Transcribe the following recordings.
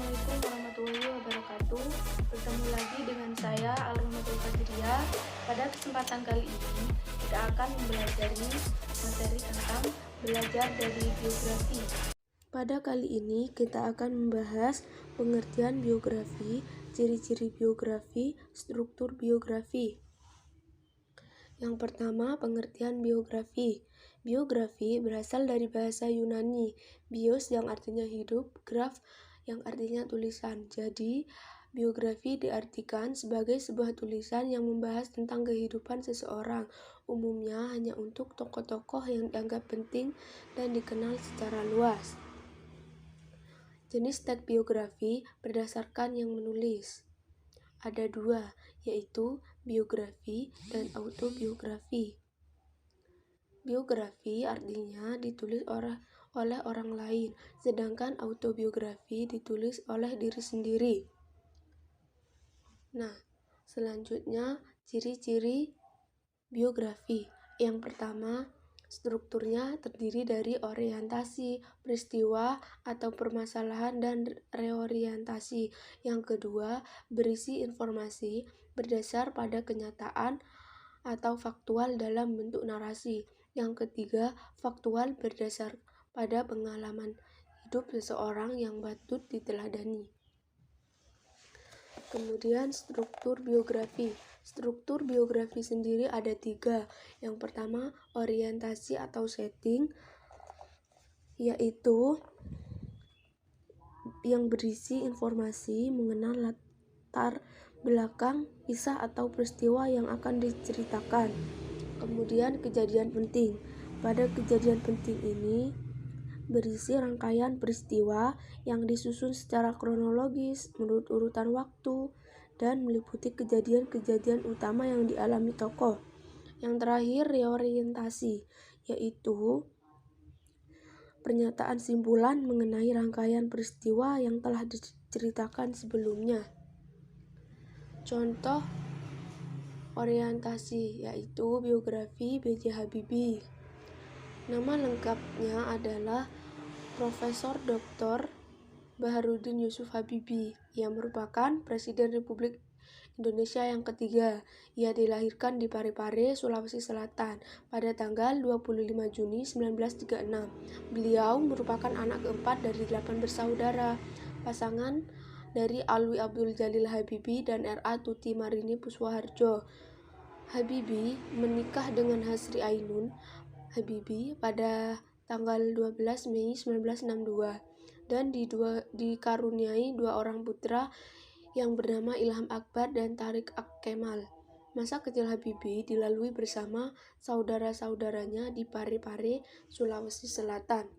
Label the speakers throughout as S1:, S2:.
S1: Assalamualaikum warahmatullahi wabarakatuh. Bertemu lagi dengan saya Alrohmatul Qadriyah. Pada kesempatan kali ini kita akan mempelajari materi tentang belajar dari biografi. Pada kali ini kita akan membahas pengertian biografi, ciri-ciri biografi, struktur biografi. Yang pertama, pengertian biografi. Biografi berasal dari bahasa Yunani, bios yang artinya hidup, graf yang artinya tulisan. Jadi, biografi diartikan sebagai sebuah tulisan yang membahas tentang kehidupan seseorang, umumnya hanya untuk tokoh-tokoh yang dianggap penting dan dikenal secara luas. Jenis teks biografi berdasarkan yang menulis. Ada dua, yaitu biografi dan autobiografi. Biografi artinya ditulis oleh orang lain, sedangkan autobiografi ditulis oleh diri sendiri. Nah, selanjutnya ciri-ciri biografi. Yang pertama, strukturnya terdiri dari orientasi, peristiwa atau permasalahan, dan reorientasi. Yang kedua, berisi informasi berdasar pada kenyataan atau faktual dalam bentuk narasi. Yang ketiga, faktual berdasar pada pengalaman hidup seseorang yang patut diteladani. Kemudian struktur biografi. Struktur biografi sendiri ada tiga. Yang pertama, orientasi atau setting, yaitu yang berisi informasi mengenal latar belakang, kisah atau peristiwa yang akan diceritakan. Kemudian kejadian penting. Pada kejadian penting ini berisi rangkaian peristiwa yang disusun secara kronologis menurut urutan waktu dan meliputi kejadian-kejadian utama yang dialami tokoh. Yang terakhir, reorientasi, yaitu pernyataan simpulan mengenai rangkaian peristiwa yang telah diceritakan sebelumnya. Contoh orientasi yaitu biografi B.J. Habibie. Nama lengkapnya adalah Profesor Dr. Baharudin Yusuf Habibie. Ia merupakan Presiden Republik Indonesia yang ketiga. Ia dilahirkan di Parepare, Sulawesi Selatan pada tanggal 25 Juni 1936. Beliau merupakan anak keempat dari 8 bersaudara. Pasangan dari Alwi Abdul Jalil Habibie dan R.A. Tuti Marini Puswoharjo. Habibie menikah dengan Hasri Ainun Habibie pada tanggal 12 Mei 1962 dan dikaruniai dua orang putra yang bernama Ilham Akbar dan Tariq Kemal. Masa kecil Habibie dilalui bersama saudara-saudaranya di Parepare, Sulawesi Selatan.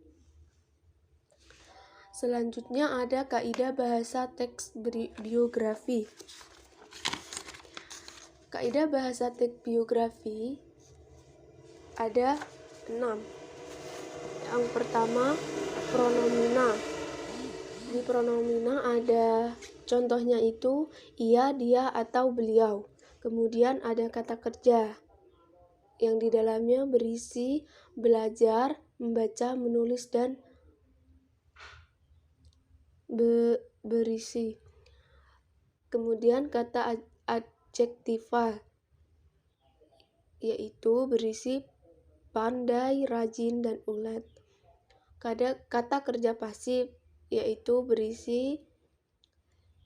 S1: Selanjutnya ada kaidah bahasa teks biografi. Kaidah bahasa teks biografi ada 6. Yang pertama, pronomina. Di pronomina ada contohnya itu ia, dia, atau beliau. Kemudian ada kata kerja yang di dalamnya berisi belajar, membaca, menulis, dan berisi. Kemudian kata adjektiva yaitu berisi pandai, rajin, dan ulet. Kata kerja pasif yaitu berisi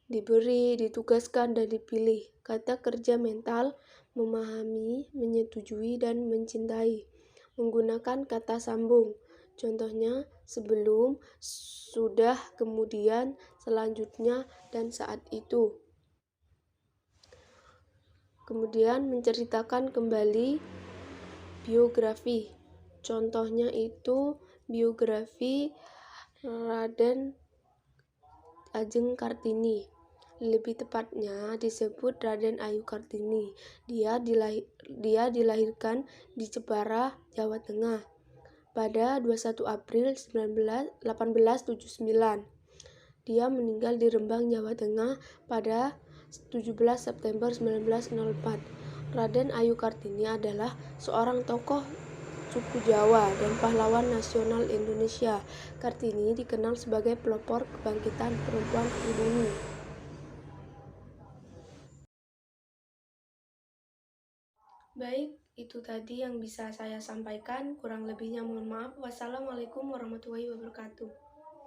S1: diberi, ditugaskan, dan dipilih. Kata kerja mental memahami, menyetujui, dan mencintai. Menggunakan kata sambung. Contohnya sebelum, sudah, kemudian, selanjutnya, dan saat itu. Kemudian menceritakan kembali biografi. Contohnya itu biografi Raden Ajeng Kartini. Lebih tepatnya disebut Raden Ayu Kartini. Dia dilahirkan di Jepara, Jawa Tengah pada 21 April 1879. Dia meninggal di Rembang, Jawa Tengah pada 17 September 1904. Raden Ayu Kartini adalah seorang tokoh
S2: suku Jawa dan pahlawan nasional Indonesia. Kartini dikenal sebagai pelopor kebangkitan perempuan pribumi.
S1: Baik, itu tadi yang bisa saya sampaikan. Kurang lebihnya mohon maaf. Wassalamualaikum warahmatullahi wabarakatuh.